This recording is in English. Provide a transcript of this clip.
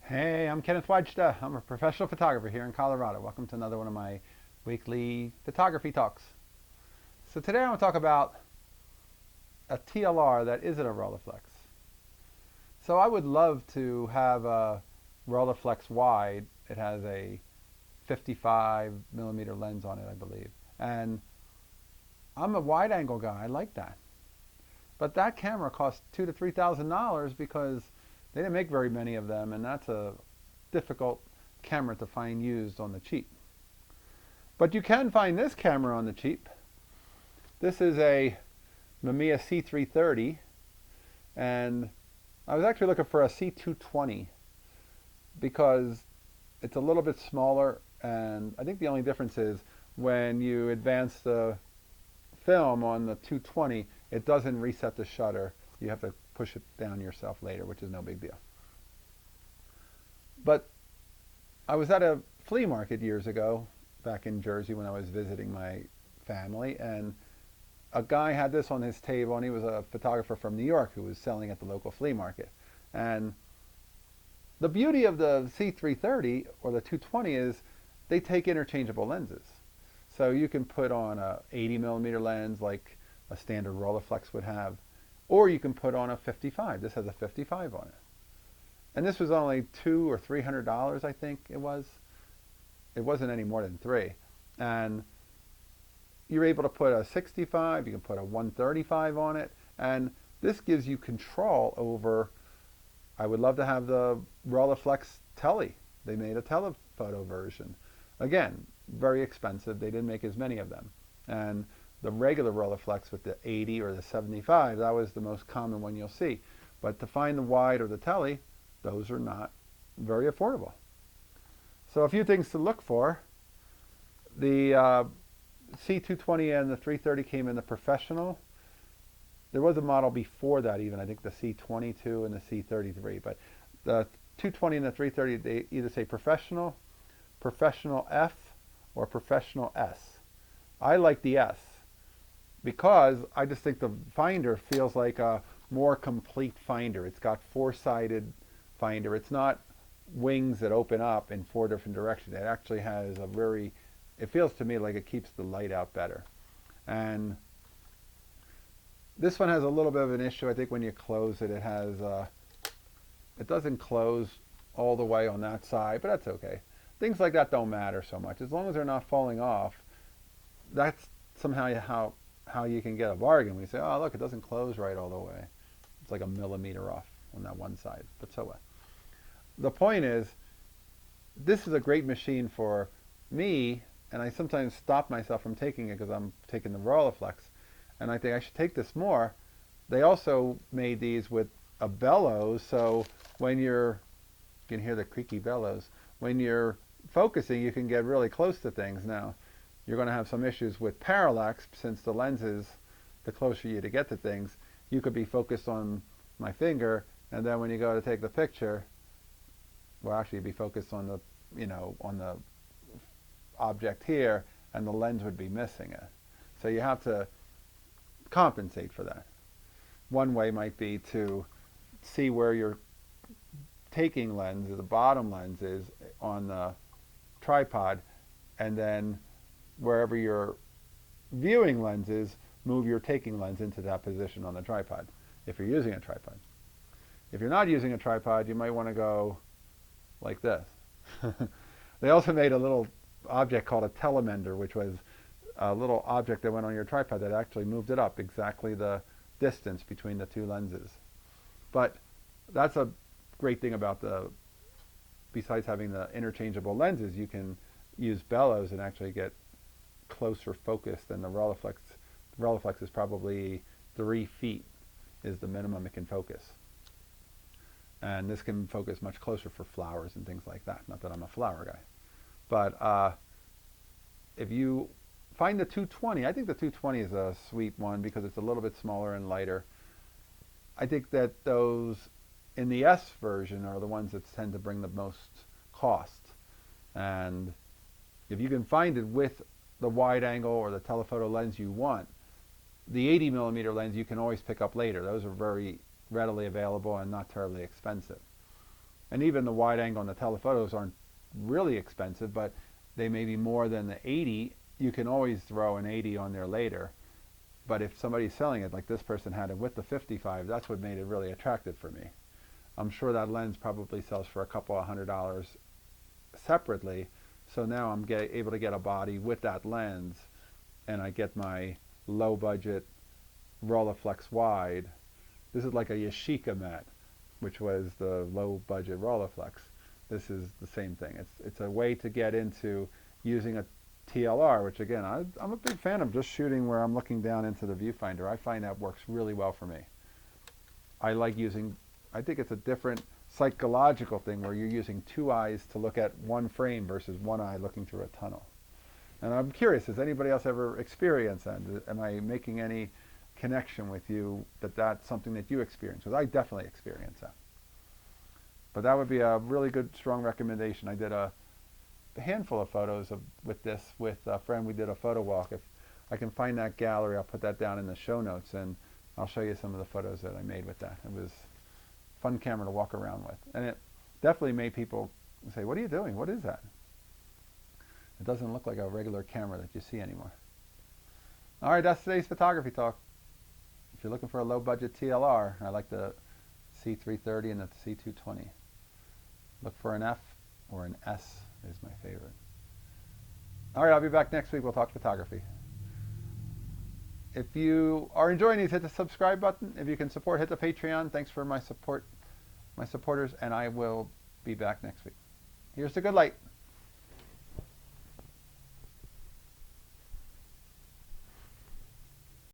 Hey, I'm Kenneth Wajda. I'm a professional photographer here in Colorado. Welcome to another one of my weekly photography talks. So today I want to talk about a TLR that isn't a Rolleiflex. So I would love to have a Rolleiflex wide. It has a 55 millimeter lens on it, I believe. And I'm a wide angle guy. I like that. But that camera costs $2,000 to $3,000 because they didn't make very many of them, and that's a difficult camera to find used on the cheap. But you can find this camera on the cheap. This is a Mamiya C330, and I was actually looking for a C220 because it's a little bit smaller, and I think the only difference is when you advance the film on the 220, it doesn't reset the shutter. You have to push it down yourself later, which is no big deal. But I was at a flea market years ago back in Jersey when I was visiting my family, and a guy had this on his table, and he was a photographer from New York who was selling at the local flea market. And the beauty of the C330 or the 220 is they take interchangeable lenses. So you can put on a 80 millimeter lens like a standard Rolleiflex would have, or you can put on a 55. This has a 55 on it. And this was only $200 or $300, I think it was. It wasn't any more than three. And you're able to put a 65, you can put a 135 on it, and this gives you control over. I would love to have the Rolleiflex Tele. They made a telephoto version. Again, very expensive. They didn't make as many of them. And the regular Rolleiflex with the 80 or the 75, that was the most common one you'll see. But to find the wide or the Tele, those are not very affordable. So a few things to look for. The C220 and the 330 came in the professional. There was a model before that even, I think the C22 and the C33. But the 220 and the 330, they either say professional, professional F, or professional S. I like the S because I just think the finder feels like a more complete finder. It's got four-sided finder. It's not wings that open up in four different directions. It actually has a very, it feels to me like it keeps the light out better. And this one has a little bit of an issue. I think when you close it, it has, it doesn't close all the way on that side, but that's okay. Things like that don't matter so much. As long as they're not falling off, that's somehow how you can get a bargain. We say, oh, look, it doesn't close right all the way. It's like a millimeter off on that one side, but so what? The point is, this is a great machine for me, and I sometimes stop myself from taking it because I'm taking the Rolleiflex, and I think I should take this more. They also made these with a bellows, so when you can hear the creaky bellows, when you're focusing, you can get really close to things. Now, you're going to have some issues with parallax since the lenses, the closer you to get to things, you could be focused on my finger, and then when you go to take the picture, well, actually you'd be focused on the, on the object here, and the lens would be missing it. So you have to compensate for that. One way might be to see where your taking lens, the bottom lens is on the tripod, and then wherever your viewing lens is, move your taking lens into that position on the tripod, if you're using a tripod. If you're not using a tripod, you might want to go like this. They also made a little object called a Telemender, which was a little object that went on your tripod that actually moved it up exactly the distance between the two lenses. But that's a great thing about besides having the interchangeable lenses, you can use bellows and actually get closer focus than the Rolleiflex. The Rolleiflex is probably 3 feet is the minimum it can focus. And this can focus much closer for flowers and things like that. Not that I'm a flower guy. But if you find the 220, I think the 220 is a sweet one because it's a little bit smaller and lighter. I think that those in the S version are the ones that tend to bring the most cost. And if you can find it with the wide angle or the telephoto lens you want, the 80 millimeter lens you can always pick up later. Those are very readily available and not terribly expensive. And even the wide angle and the telephotos aren't really expensive, but they may be more than the 80. You can always throw an 80 on there later. But if somebody's selling it, like this person had it with the 55, that's what made it really attractive for me. I'm sure that lens probably sells for a couple of $100 separately. So now I'm able to get a body with that lens, and I get my low budget Rolleiflex wide. This is like a Yashica mat, which was the low budget Rolleiflex. This is the same thing. It's a way to get into using a TLR, which again, I'm a big fan of just shooting where I'm looking down into the viewfinder. I find that works really well for me. I like using, I think it's a different psychological thing where you're using two eyes to look at one frame versus one eye looking through a tunnel. And I'm curious, has anybody else ever experienced that? Am I making any connection with you that that's something that you experience? Because I definitely experience that. But that would be a really good, strong recommendation. I did a handful of photos with this with a friend. We did a photo walk. If I can find that gallery, I'll put that down in the show notes, and I'll show you some of the photos that I made with that. It was a fun camera to walk around with. And it definitely made people say, what are you doing? What is that? It doesn't look like a regular camera that you see anymore. All right, that's today's photography talk. If you're looking for a low-budget TLR, I like the C330 and the C220. Look for an F or an S is my favorite. All right, I'll be back next week. We'll talk photography. If you are enjoying these, hit the subscribe button. If you can support, hit the Patreon. Thanks for my supporters, and I will be back next week. Here's the good light.